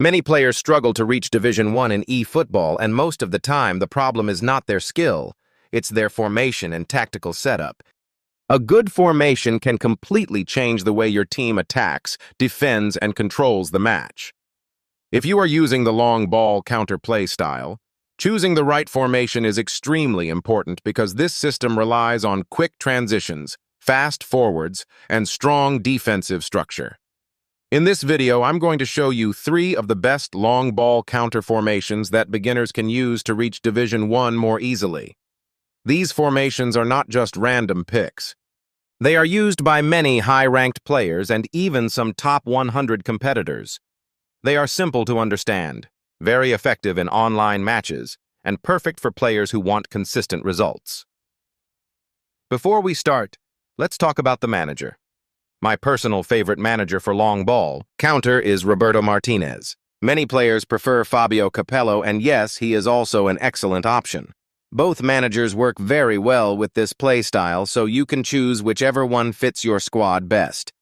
Many players struggle to reach Division 1 in e-football, and most of the time the problem is not their skill, it's their formation and tactical setup. A good formation can completely change the way your team attacks, defends, and controls the match. If you are using the long ball counter-play style, choosing the right formation is extremely important because this system relies on quick transitions, fast forwards, and strong defensive structure. In this video, I'm going to show you 3 of the best long ball counter formations that beginners can use to reach Division 1 more easily. These formations are not just random picks. They are used by many high-ranked players and even some top 100 competitors. They are simple to understand, very effective in online matches, and perfect for players who want consistent results. Before we start, let's talk about the manager. My personal favorite manager for long ball counter is Roberto Martinez. Many players prefer Fabio Capello, and yes, he is also an excellent option. Both managers work very well with this play style, so you can choose whichever one fits your squad best.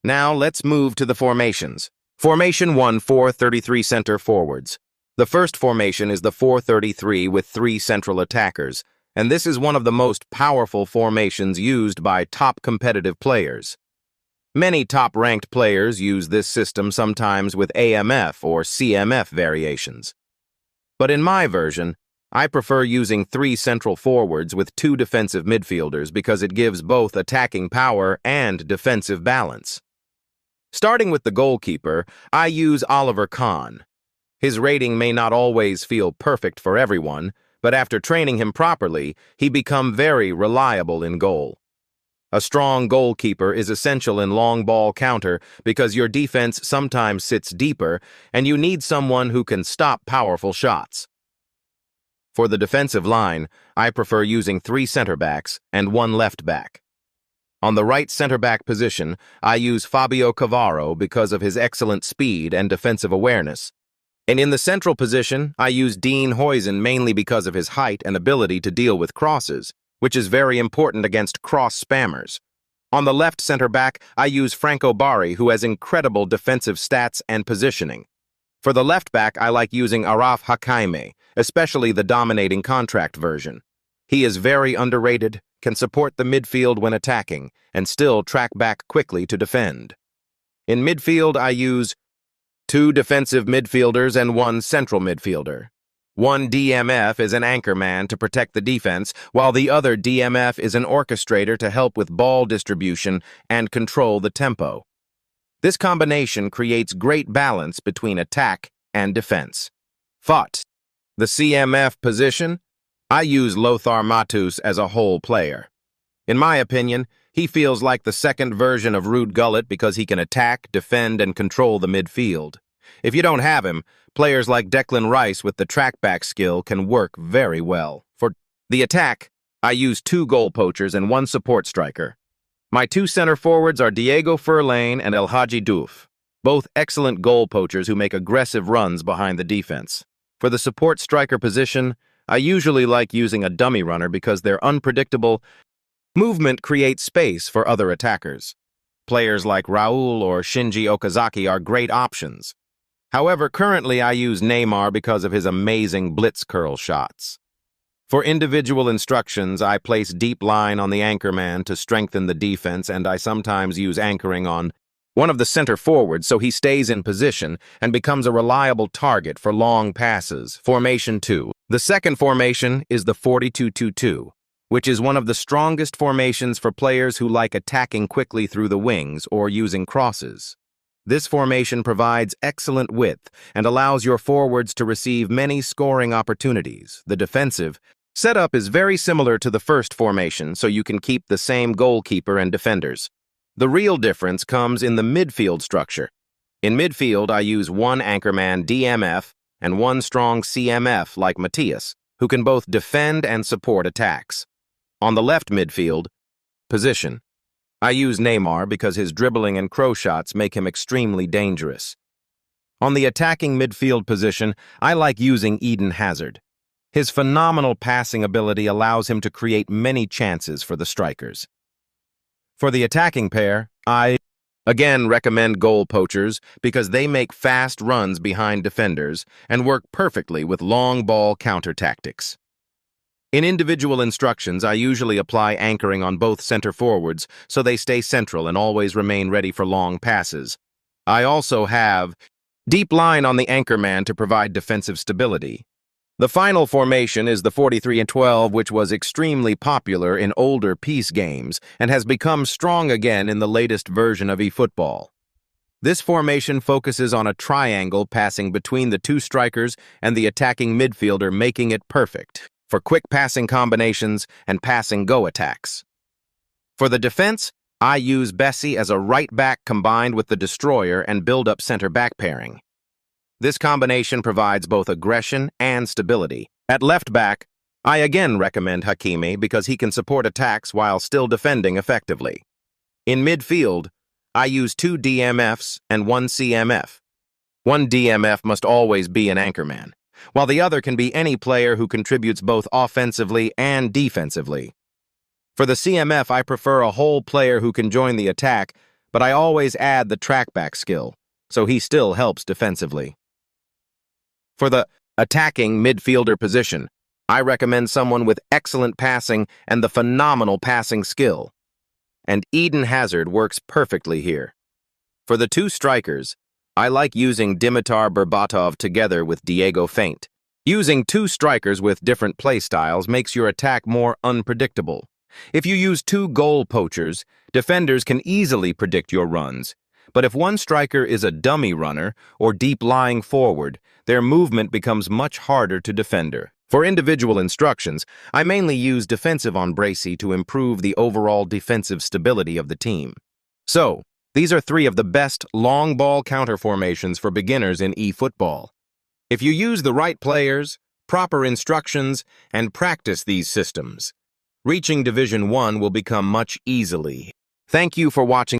Now let's move to the formations. Formation 1, 4-33 center forwards. The first formation is the 4-33 with 3 central attackers, and this is one of the most powerful formations used by top competitive players. Many top-ranked players use this system sometimes with AMF or CMF variations. But in my version, I prefer using 3 central forwards with 2 defensive midfielders because it gives both attacking power and defensive balance. Starting with the goalkeeper, I use Oliver Kahn. His rating may not always feel perfect for everyone, but after training him properly, he becomes very reliable in goal. A strong goalkeeper is essential in long ball counter because your defense sometimes sits deeper and you need someone who can stop powerful shots. For the defensive line, I prefer using 3 center backs and 1 left back. On the right center back position, I use Fabio Cannavaro because of his excellent speed and defensive awareness. And in the central position, I use Dean Huijsen mainly because of his height and ability to deal with crosses, which is very important against cross spammers. On the left center back, I use Franco Bari, who has incredible defensive stats and positioning. For the left back, I like using Achraf Hakimi, especially the dominating contract version. He is very underrated, can support the midfield when attacking, and still track back quickly to defend. In midfield, I use 2 defensive midfielders and 1 central midfielder. One DMF is an anchor man to protect the defense, while the other DMF is an orchestrator to help with ball distribution and control the tempo. This combination creates great balance between attack and defense. Fought. The CMF position, I use Lothar Matthäus as a whole player. In my opinion, he feels like the second version of Ruud Gullit because he can attack, defend, and control the midfield. If you don't have him, players like Declan Rice with the track-back skill can work very well. For the attack, I use 2 goal poachers and 1 support striker. My 2 center forwards are Diego Forlán and El Hadji Diouf, both excellent goal poachers who make aggressive runs behind the defense. For the support striker position, I usually like using a dummy runner because their unpredictable movement creates space for other attackers. Players like Raul or Shinji Okazaki are great options. However, currently I use Neymar because of his amazing blitz curl shots. For individual instructions, I place deep line on the anchor man to strengthen the defense, and I sometimes use anchoring on one of the center forwards so he stays in position and becomes a reliable target for long passes. Formation 2. The second formation is the 42-2-2, which is one of the strongest formations for players who like attacking quickly through the wings or using crosses. This formation provides excellent width and allows your forwards to receive many scoring opportunities. The defensive setup is very similar to the first formation, so you can keep the same goalkeeper and defenders. The real difference comes in the midfield structure. In midfield, I use 1 anchorman DMF and 1 strong CMF like Matthäus, who can both defend and support attacks. On the left midfield position, I use Neymar because his dribbling and cross shots make him extremely dangerous. On the attacking midfield position, I like using Eden Hazard. His phenomenal passing ability allows him to create many chances for the strikers. For the attacking pair, I Again, recommend goal poachers because they make fast runs behind defenders and work perfectly with long ball counter tactics. In individual instructions, I usually apply anchoring on both center forwards so they stay central and always remain ready for long passes. I also have deep line on the anchorman to provide defensive stability. The final formation is the 43-12, which was extremely popular in older peace games and has become strong again in the latest version of eFootball. This formation focuses on a triangle passing between the two strikers and the attacking midfielder, making it perfect for quick passing combinations and passing go attacks. For the defense, I use Bessie as a right back combined with the Destroyer and build up center back pairing. This combination provides both aggression and stability. At left back, I again recommend Hakimi because he can support attacks while still defending effectively. In midfield, I use 2 DMFs and 1 CMF. One DMF must always be an anchorman, while the other can be any player who contributes both offensively and defensively. For the CMF, I prefer a whole player who can join the attack, but I always add the trackback skill, so he still helps defensively. For the attacking midfielder position, I recommend someone with excellent passing and the phenomenal passing skill. And Eden Hazard works perfectly here. For the two strikers, I like using Dimitar Berbatov together with Diego Feint. Using two strikers with different play styles makes your attack more unpredictable. If you use two goal poachers, defenders can easily predict your runs. But if one striker is a dummy runner or deep-lying forward, their movement becomes much harder to defender. For individual instructions, I mainly use defensive on Bracey to improve the overall defensive stability of the team. So, these are 3 of the best long ball counter formations for beginners in eFootball. If you use the right players, proper instructions, and practice these systems, reaching Division 1 will become much easily. Thank you for watching.